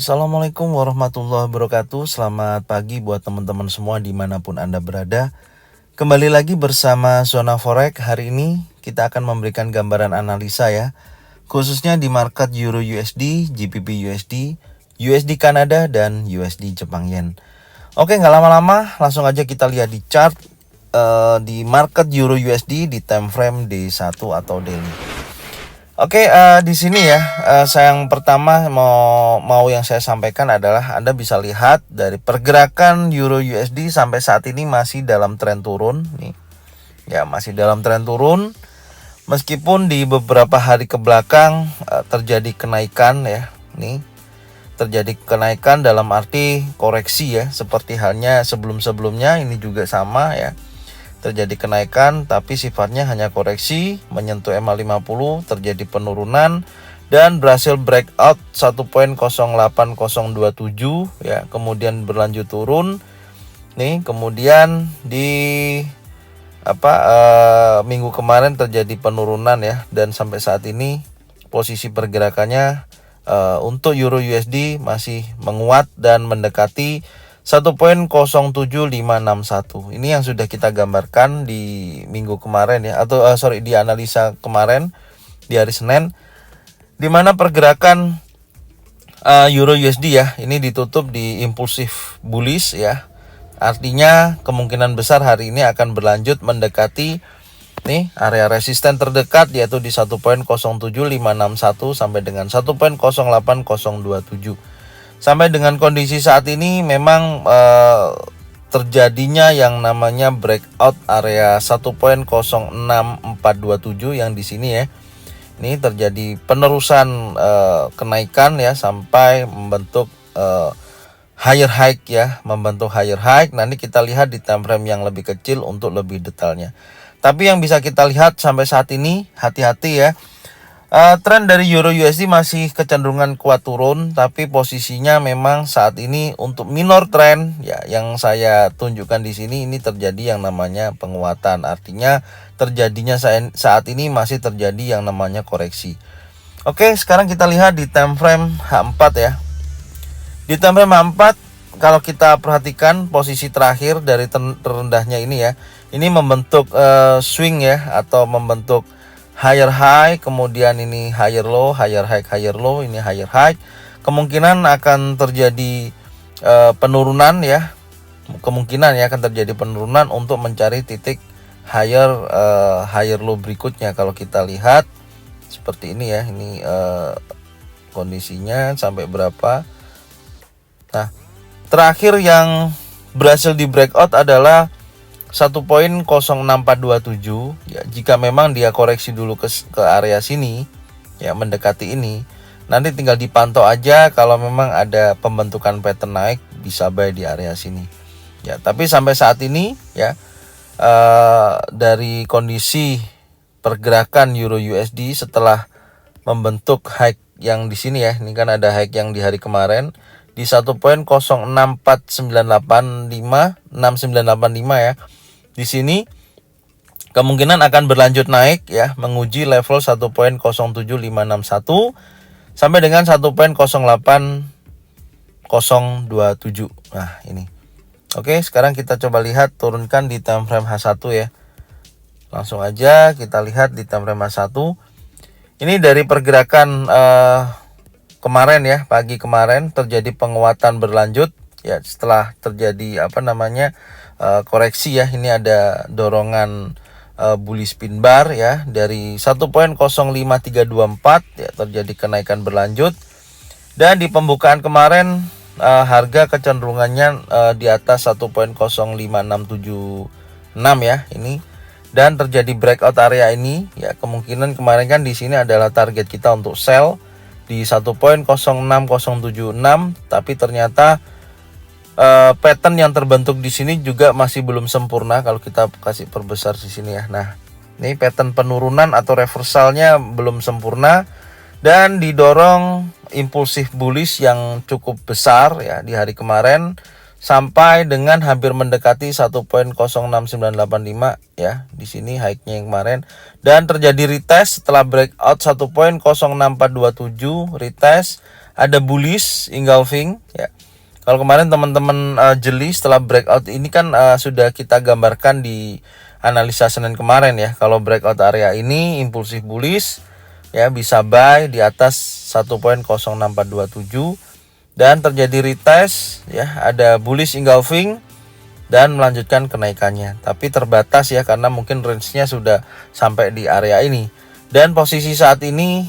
Assalamualaikum warahmatullahi wabarakatuh. Selamat pagi buat teman-teman semua dimanapun Anda berada. Kembali lagi bersama Zona Forex. Hari ini kita akan memberikan gambaran analisa ya, khususnya di market Euro USD, GBP USD, USD Kanada, dan USD Jepang Yen. Oke, nggak lama-lama, langsung aja kita lihat di chart di market Euro USD di time frame D1 atau daily. Oke, di sini ya, yang pertama mau yang saya sampaikan adalah Anda bisa lihat dari pergerakan Euro USD sampai saat ini masih dalam tren turun nih. Ya, masih dalam tren turun. Meskipun di beberapa hari ke belakang terjadi kenaikan ya. Nih, terjadi kenaikan dalam arti koreksi ya, seperti halnya sebelum-sebelumnya ini juga sama ya. Terjadi kenaikan tapi sifatnya hanya koreksi, menyentuh MA50, terjadi penurunan dan berhasil breakout 1.08027 ya, kemudian berlanjut turun. Nih, kemudian di minggu kemarin terjadi penurunan ya, dan sampai saat ini posisi pergerakannya untuk Euro USD masih menguat dan mendekati 1.07561. Ini yang sudah kita gambarkan di minggu kemarin ya, atau di analisa kemarin di hari Senin, di mana pergerakan Euro USD ya ini ditutup di impulsif bullish ya. Artinya kemungkinan besar hari ini akan berlanjut mendekati nih area resisten terdekat, yaitu di 1.07561 sampai dengan 1.08027. Sampai dengan kondisi saat ini memang terjadinya yang namanya breakout area 1.06427 yang di sini ya. Ini terjadi penerusan kenaikan ya sampai membentuk higher high ya, membentuk higher high. Nanti kita lihat di time frame yang lebih kecil untuk lebih detailnya. Tapi yang bisa kita lihat sampai saat ini, hati-hati ya. Tren dari Euro USD masih kecenderungan kuat turun, tapi posisinya memang saat ini untuk minor trend ya, yang saya tunjukkan di sini ini terjadi yang namanya penguatan. Artinya terjadinya saat ini masih terjadi yang namanya koreksi. Oke, sekarang kita lihat di time frame H4 ya. Di time frame H4 kalau kita perhatikan posisi terakhir dari terendahnya ini ya, ini membentuk swing ya, atau membentuk higher high, kemudian ini higher low, higher high, higher low, ini higher high. Kemungkinan akan terjadi penurunan ya. Kemungkinan ya akan terjadi penurunan untuk mencari titik higher low berikutnya. Kalau kita lihat seperti ini ya, ini kondisinya sampai berapa. Nah, terakhir yang berhasil di breakout adalah 1.06427 ya. Jika memang dia koreksi dulu ke area sini ya, mendekati ini, nanti tinggal dipantau aja. Kalau memang ada pembentukan pattern naik, bisa buy di area sini ya. Tapi sampai saat ini ya, dari kondisi pergerakan Euro USD setelah membentuk high yang di sini ya, ini kan ada high yang di hari kemarin di 1.06495 ya. Di sini kemungkinan akan berlanjut naik ya, menguji level 1.07561 sampai dengan 1.08027. Nah, ini. Oke, sekarang kita coba lihat turunkan di time frame H1 ya. Langsung aja kita lihat di time frame H1. Ini dari pergerakan kemarin ya, pagi kemarin terjadi penguatan berlanjut ya, setelah terjadi koreksi ya. Ini ada dorongan bullish pin bar ya dari 1.05324 ya, terjadi kenaikan berlanjut. Dan di pembukaan kemarin harga kecenderungannya di atas 1.05676 ya ini, dan terjadi breakout area ini ya. Kemungkinan kemarin kan di sini adalah target kita untuk sell di 1.06076, tapi ternyata pattern yang terbentuk di sini juga masih belum sempurna. Kalau kita kasih perbesar di sini ya. Nah, ini pattern penurunan atau reversalnya belum sempurna dan didorong impulsif bullish yang cukup besar ya di hari kemarin sampai dengan hampir mendekati 1.06985 ya. Di sini high-nya yang kemarin, dan terjadi retest setelah breakout 1.06427, retest ada bullish engulfing ya. Kalau kemarin teman-teman jeli setelah breakout ini kan sudah kita gambarkan di analisa Senin kemarin ya. Kalau breakout area ini impulsif bullish ya, bisa buy di atas 1.06427 dan terjadi retest ya, ada bullish engulfing dan melanjutkan kenaikannya. Tapi terbatas ya, karena mungkin range-nya sudah sampai di area ini. Dan posisi saat ini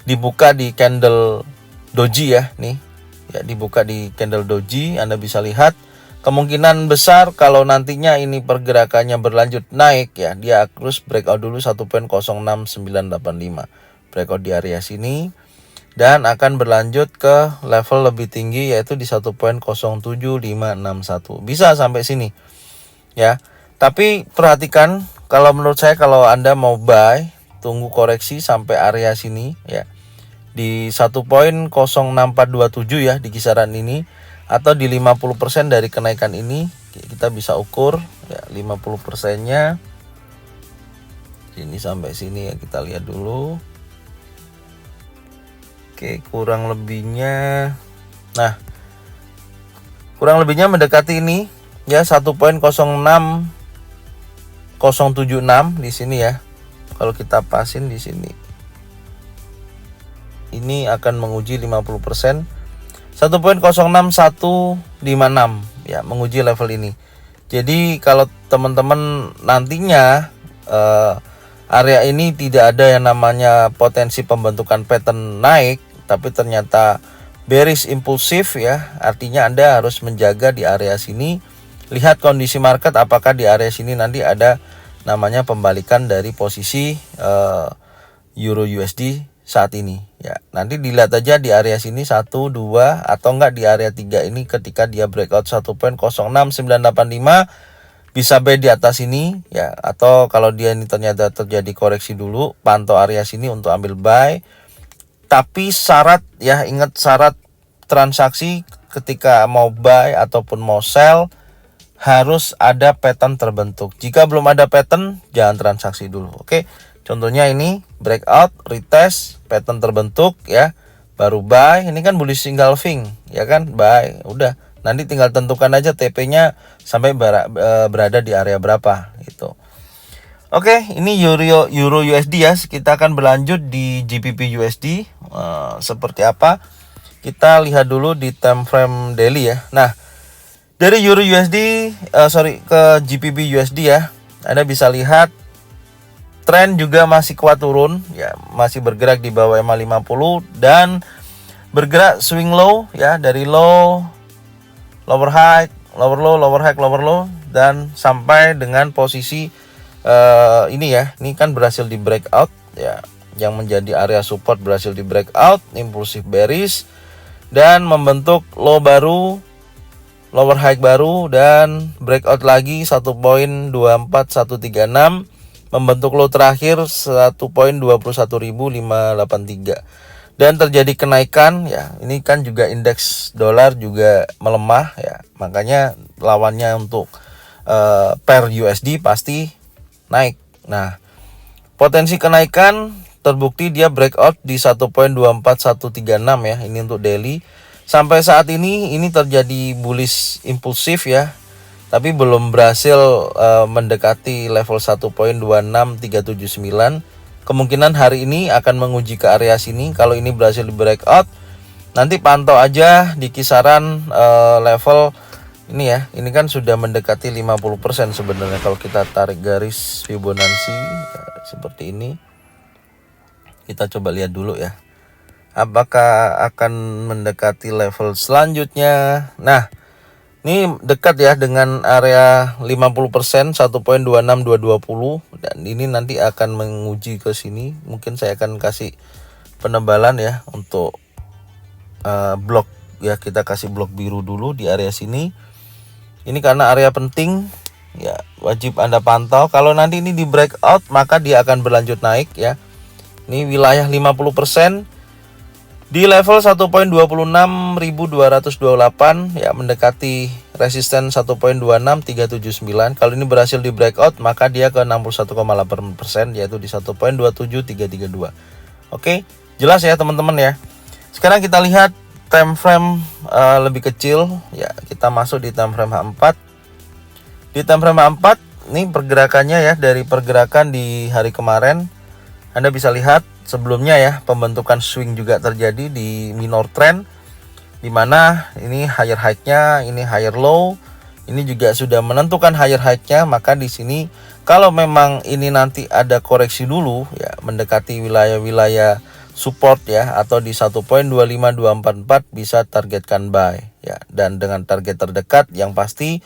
dibuka di candle doji ya, nih ya, dibuka di candle doji. Anda bisa lihat kemungkinan besar kalau nantinya ini pergerakannya berlanjut naik ya, dia harus breakout dulu 1.06985, breakout di area sini dan akan berlanjut ke level lebih tinggi yaitu di 1.07561. Bisa sampai sini ya. Tapi perhatikan, kalau menurut saya kalau Anda mau buy, tunggu koreksi sampai area sini ya, di 1.0427 ya, di kisaran ini, atau di 50% dari kenaikan ini. Kita bisa ukur ya 50% nya ini sampai sini ya, kita lihat dulu. Oke, kurang lebihnya, nah kurang lebihnya mendekati ini ya, 1.06076 di sini ya. Kalau kita pasin di sini, ini akan menguji 50%, 1.06156 ya, menguji level ini. Jadi kalau teman-teman nantinya area ini tidak ada yang namanya potensi pembentukan pattern naik, tapi ternyata bearish impulsif ya, artinya Anda harus menjaga di area sini. Lihat kondisi market, apakah di area sini nanti ada namanya pembalikan dari posisi Euro USD saat ini ya. Nanti dilihat aja di area sini 1, 2 atau enggak di area 3 ini, ketika dia breakout 1.06985 bisa buy di atas ini ya, atau kalau dia ini ternyata terjadi koreksi dulu, pantau area sini untuk ambil buy. Tapi syarat ya, ingat syarat transaksi ketika mau buy ataupun mau sell harus ada pattern terbentuk. Jika belum ada pattern, jangan transaksi dulu. Oke. Contohnya ini breakout, retest, pattern terbentuk ya, baru buy. Ini kan bullish engulfing ya kan, buy. Udah, nanti tinggal tentukan aja TP-nya sampai berada di area berapa gitu. Oke, ini Euro USD ya. Kita akan berlanjut di GBP USD. Seperti apa? Kita lihat dulu di time frame daily ya. Nah, dari Euro USD ke GBP USD ya, Anda bisa lihat tren juga masih kuat turun ya, masih bergerak di bawah EMA 50 dan bergerak swing low ya, dari low, lower high, lower low, lower high, lower low, dan sampai dengan posisi ini ya, ini kan berhasil di breakout ya, yang menjadi area support berhasil di breakout, impulsif bearish dan membentuk low baru, lower high baru, dan breakout lagi 1.24136, membentuk low terakhir 1.21583 dan terjadi kenaikan ya. Ini kan juga indeks dolar juga melemah ya, makanya lawannya untuk pair USD pasti naik. Nah, potensi kenaikan terbukti dia breakout di 1.24136 ya, ini untuk daily. Sampai saat ini terjadi bullish impulsif ya, tapi belum berhasil mendekati level 1.26379. Kemungkinan hari ini akan menguji ke area sini. Kalau ini berhasil di breakout, nanti pantau aja di kisaran level ini ya. Ini kan sudah mendekati 50% sebenarnya kalau kita tarik garis Fibonacci seperti ini. Kita coba lihat dulu ya, apakah akan mendekati level selanjutnya. Nah, ini dekat ya dengan area 50%, 1.26220, dan ini nanti akan menguji ke sini. Mungkin saya akan kasih penebalan ya untuk blok ya, kita kasih blok biru dulu di area sini. Ini karena area penting ya, wajib Anda pantau. Kalau nanti ini di breakout, maka dia akan berlanjut naik ya. Ini wilayah 50% di level 1.26228 ya, mendekati resisten 1.26379. Kalau ini berhasil di breakout, maka dia ke 61,8%, yaitu di 1.27332. Oke, jelas ya teman-teman ya. sekarang kita lihat time frame lebih kecil ya. Kita masuk di time frame H4. Di time frame H4 ini pergerakannya ya, dari pergerakan di hari kemarin Anda bisa lihat sebelumnya ya, pembentukan swing juga terjadi di minor trend, dimana ini higher high-nya, ini higher low, ini juga sudah menentukan higher high-nya. Maka di sini kalau memang ini nanti ada koreksi dulu ya, mendekati wilayah-wilayah support ya, atau di 1.25244 bisa targetkan buy ya. Dan dengan target terdekat yang pasti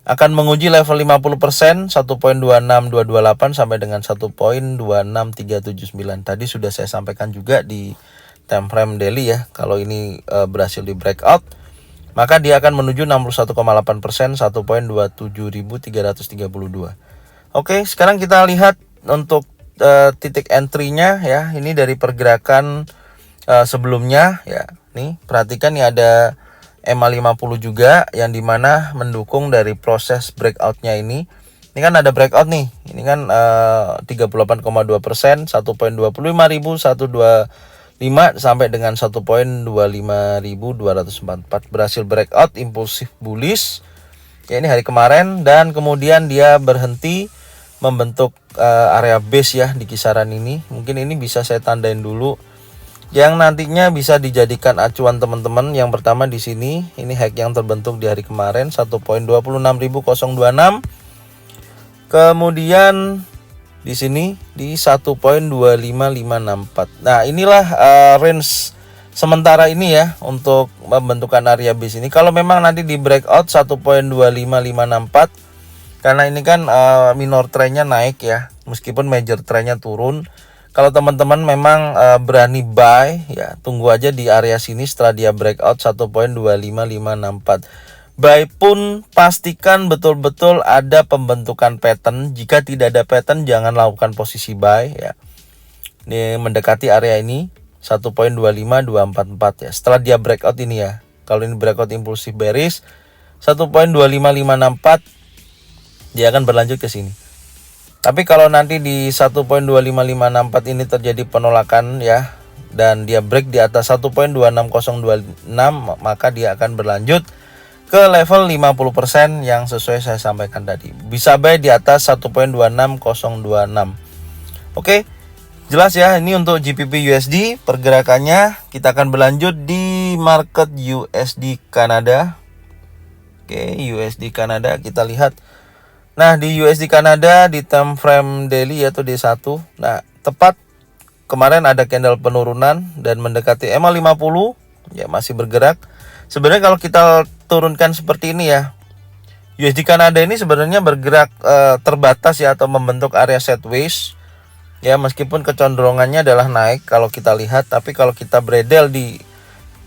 akan menguji level 50%, 1.26228 sampai dengan 1.26379. Tadi sudah saya sampaikan juga di time frame daily ya. Kalau ini berhasil di breakout, maka dia akan menuju 61,8%, 1.27332. Oke, sekarang kita lihat untuk titik entry-nya ya. Ini dari pergerakan sebelumnya ya. Nih, perhatikan nih ada EMA 50 juga, yang dimana mendukung dari proses breakout-nya ini. Ini kan ada breakout nih. Ini kan 38,2%, 1.25125 sampai dengan 1.25244 berhasil breakout impulsif bullish. Ya, ini hari kemarin, dan kemudian dia berhenti membentuk area base ya di kisaran ini. Mungkin ini bisa saya tandain dulu, yang nantinya bisa dijadikan acuan teman-teman. Yang pertama di sini, ini high yang terbentuk di hari kemarin 1.26026. Kemudian di sini di 1.25564. Nah, inilah range sementara ini ya untuk pembentukan area base ini. Kalau memang nanti di breakout 1.25564, karena ini kan minor trendnya naik ya, meskipun major trendnya turun. Kalau teman-teman memang berani buy ya, tunggu aja di area sini setelah dia breakout 1.25564. Buy pun pastikan betul-betul ada pembentukan pattern. Jika tidak ada pattern, jangan lakukan posisi buy ya. Ini mendekati area ini 1.25244 ya. Setelah dia breakout ini ya. Kalau ini breakout impulsif bearish 1.25564, dia akan berlanjut ke sini. Tapi kalau nanti di 1.25564 ini terjadi penolakan ya, dan dia break di atas 1.26026, maka dia akan berlanjut ke level 50% yang sesuai saya sampaikan tadi. Bisa buy di atas 1.26026. Oke, jelas ya. Ini untuk GBP USD pergerakannya. Kita akan berlanjut di market USD Kanada. Oke, USD Kanada kita lihat. Nah, di USD Kanada di time frame daily yaitu D1. Nah, tepat kemarin ada candle penurunan dan mendekati EMA 50 ya, masih bergerak. Sebenarnya kalau kita turunkan seperti ini ya, USD Kanada ini sebenarnya bergerak terbatas ya, atau membentuk area sideways ya, meskipun kecenderungannya adalah naik kalau kita lihat. Tapi kalau kita beredel di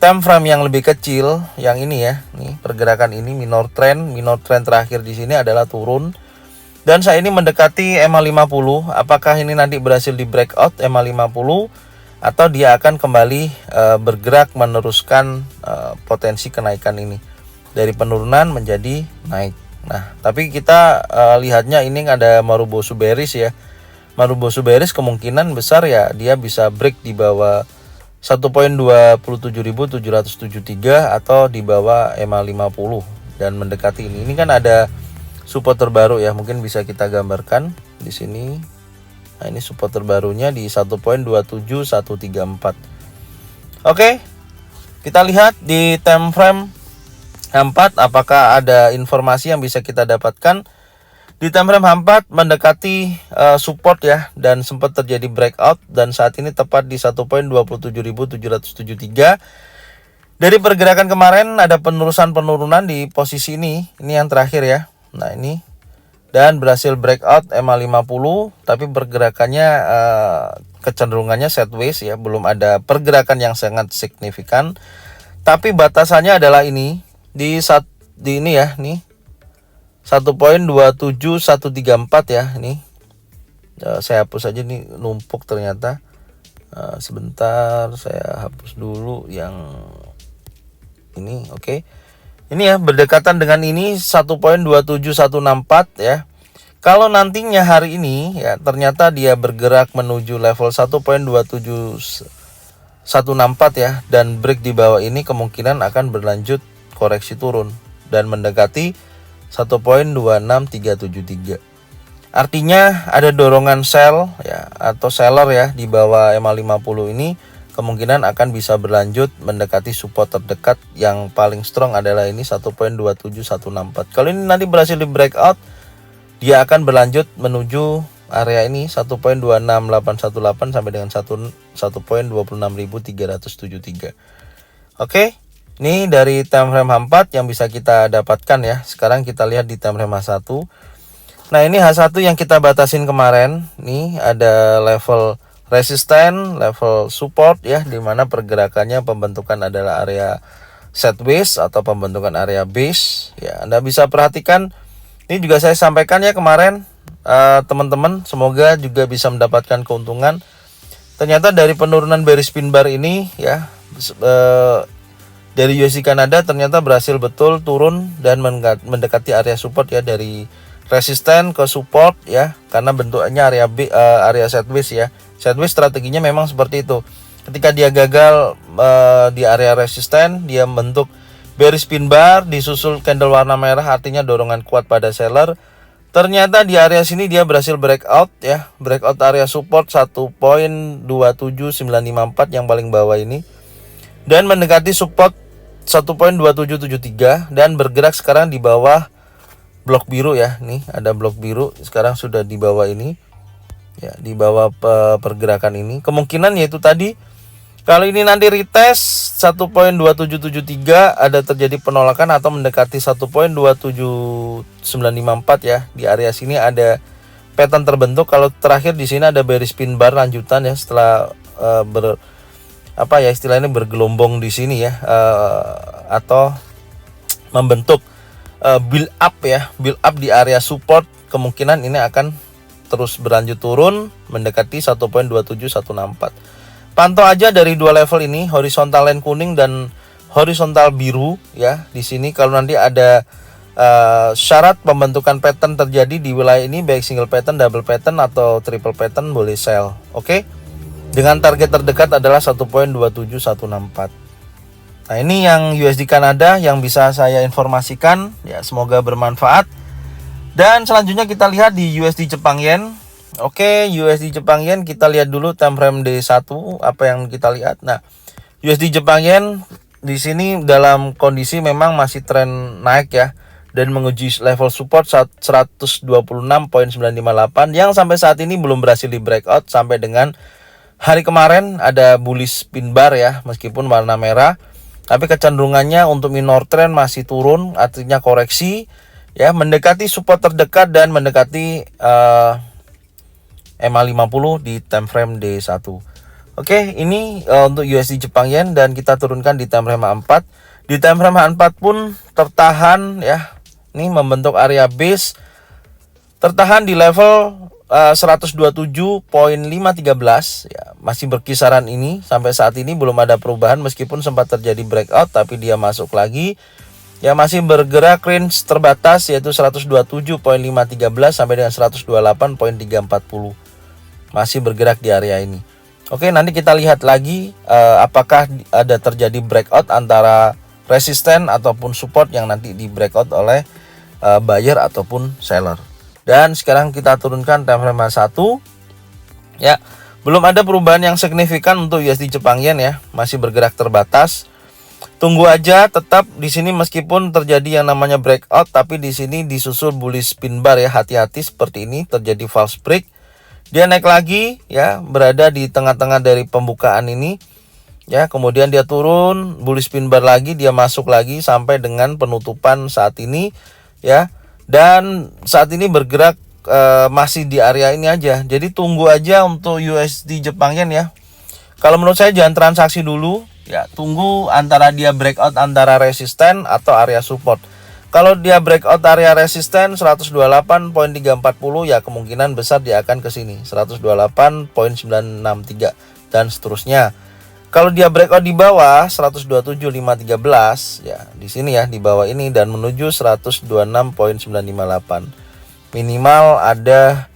time frame yang lebih kecil, yang ini ya, nih pergerakan ini minor trend terakhir di sini adalah turun. Dan saat ini mendekati EMA 50. Apakah ini nanti berhasil di breakout EMA 50 atau dia akan kembali bergerak meneruskan potensi kenaikan ini dari penurunan menjadi naik. Nah, tapi kita lihatnya ini ada Marubozu bearish ya. Marubozu bearish kemungkinan besar ya dia bisa break di bawah 1.27773 atau di bawah EMA 50 dan mendekati ini. Ini kan ada support terbaru ya, mungkin bisa kita gambarkan di sini. Nah, ini support terbarunya di 1.27134. Oke, kita lihat di time frame 4 apakah ada informasi yang bisa kita dapatkan. Di time frame 4 mendekati support ya, dan sempat terjadi breakout, dan saat ini tepat di 1.27773. Dari pergerakan kemarin ada penurunan di posisi ini yang terakhir ya. Nah, ini dan berhasil breakout EMA 50, tapi pergerakannya kecenderungangannya sideways ya, belum ada pergerakan yang sangat signifikan. Tapi batasannya adalah ini di ini ya, nih 1.27134 ya. Ini saya hapus aja nih, numpuk ternyata. Sebentar saya hapus dulu yang ini. Oke. Ini ya, berdekatan dengan ini 1.27164 ya. Kalau nantinya hari ini ya ternyata dia bergerak menuju level 1.27164 164 ya, dan break di bawah ini kemungkinan akan berlanjut koreksi turun dan mendekati 1.26373. Artinya ada dorongan sell ya atau seller ya di bawah MA50 ini kemungkinan akan bisa berlanjut mendekati support terdekat yang paling strong adalah ini 1.27164. Kalau ini nanti berhasil di breakout, dia akan berlanjut menuju area ini 1.26818 sampai dengan 1.26373. Oke, ini dari time frame H4 yang bisa kita dapatkan ya. Sekarang kita lihat di time frame H1. Nah, ini H1 yang kita batasin kemarin. Nih ada level resisten, level support ya, dimana pergerakannya pembentukan adalah area sideways atau pembentukan area base ya. Anda bisa perhatikan, ini juga saya sampaikan ya kemarin, teman-teman, semoga juga bisa mendapatkan keuntungan. Ternyata dari penurunan bearish pin bar ini ya, dari USD Kanada ternyata berhasil betul turun dan mendekati area support ya, dari resisten ke support ya, karena bentuknya area sideways ya. Sideways strateginya memang seperti itu. Ketika dia gagal di area resisten, dia membentuk bearish pin bar disusul candle warna merah, artinya dorongan kuat pada seller. Ternyata di area sini dia berhasil breakout ya, breakout area support 1.27954 yang paling bawah ini, dan mendekati support 1.2773 dan bergerak sekarang di bawah blok biru ya. Nih ada blok biru sekarang sudah di bawah ini ya, di bawah pergerakan ini. Kemungkinan yaitu tadi, kalau ini nanti retest 1.2773 ada terjadi penolakan atau mendekati 1.27954 ya. Di area sini ada pattern terbentuk. Kalau terakhir di sini ada bearish pin bar lanjutan ya, setelah istilahnya bergelombong di sini ya, atau membentuk build up ya, build up di area support. Kemungkinan ini akan terus berlanjut turun mendekati 1.27164. Pantau aja dari dua level ini, horizontal line kuning dan horizontal biru ya. Di sini kalau nanti ada syarat pembentukan pattern terjadi di wilayah ini, baik single pattern, double pattern atau triple pattern, boleh sell. Oke. Dengan target terdekat adalah 1.27164. Nah, ini yang USD Kanada yang bisa saya informasikan ya, semoga bermanfaat. Dan selanjutnya kita lihat di USD Jepang Yen. Oke, USD Jepang Yen kita lihat dulu time frame D1 apa yang kita lihat. Nah, USD Jepang Yen di sini dalam kondisi memang masih tren naik ya, dan menguji level support 126.958 yang sampai saat ini belum berhasil di breakout. Sampai dengan hari kemarin ada bullish pin bar ya, meskipun warna merah, tapi kecenderungannya untuk minor trend masih turun, artinya koreksi ya, mendekati support terdekat dan mendekati MA50 di time frame D1. Oke, ini untuk USD Jepang Yen, dan kita turunkan di time frame H4. Di time frame H4 pun tertahan ya. Ini membentuk area base, tertahan di level 127.513 ya, masih berkisaran ini sampai saat ini, belum ada perubahan meskipun sempat terjadi breakout, tapi dia masuk lagi ya, masih bergerak range terbatas yaitu 127.513 sampai dengan 128.340, masih bergerak di area ini. Oke, nanti kita lihat lagi apakah ada terjadi breakout antara resisten ataupun support yang nanti di breakout oleh buyer ataupun seller. Dan sekarang kita turunkan time frame H1 ya, belum ada perubahan yang signifikan untuk USD Jepang Yen ya, masih bergerak terbatas. Tunggu aja tetap di sini, meskipun terjadi yang namanya breakout, tapi di sini disusul bullish pin bar ya, hati-hati seperti ini terjadi false break. Dia naik lagi ya, berada di tengah-tengah dari pembukaan ini ya, kemudian dia turun, bullish pin bar lagi, dia masuk lagi sampai dengan penutupan saat ini ya, dan saat ini bergerak masih di area ini aja. Jadi tunggu aja untuk USD Jepang Yen ya. Kalau menurut saya jangan transaksi dulu ya, tunggu antara dia breakout antara resisten atau area support. Kalau dia breakout area resisten 128.340 ya, kemungkinan besar dia akan ke sini 128.963 dan seterusnya. Kalau dia breakout di bawah 127.513 ya, di sini ya, di bawah ini dan menuju 126.958. Minimal ada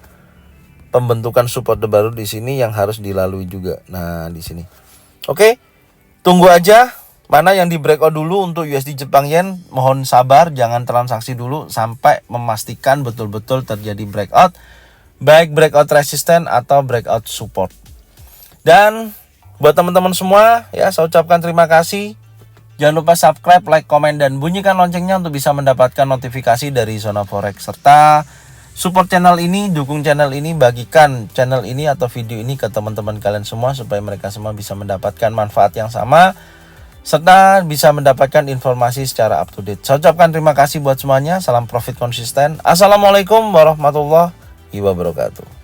pembentukan support baru di sini yang harus dilalui juga. Nah, di sini. Oke, tunggu aja mana yang di breakout dulu untuk USD Jepang Yen. Mohon sabar, jangan transaksi dulu sampai memastikan betul-betul terjadi breakout, baik breakout resisten atau breakout support. Dan buat teman-teman semua ya, saya ucapkan terima kasih. Jangan lupa subscribe, like, komen, dan bunyikan loncengnya untuk bisa mendapatkan notifikasi dari Zona Forex. Serta support channel ini, dukung channel ini, bagikan channel ini atau video ini ke teman-teman kalian semua supaya mereka semua bisa mendapatkan manfaat yang sama serta bisa mendapatkan informasi secara up to date. Saya ucapkan terima kasih buat semuanya. Salam profit konsisten. Assalamualaikum warahmatullahi wabarakatuh.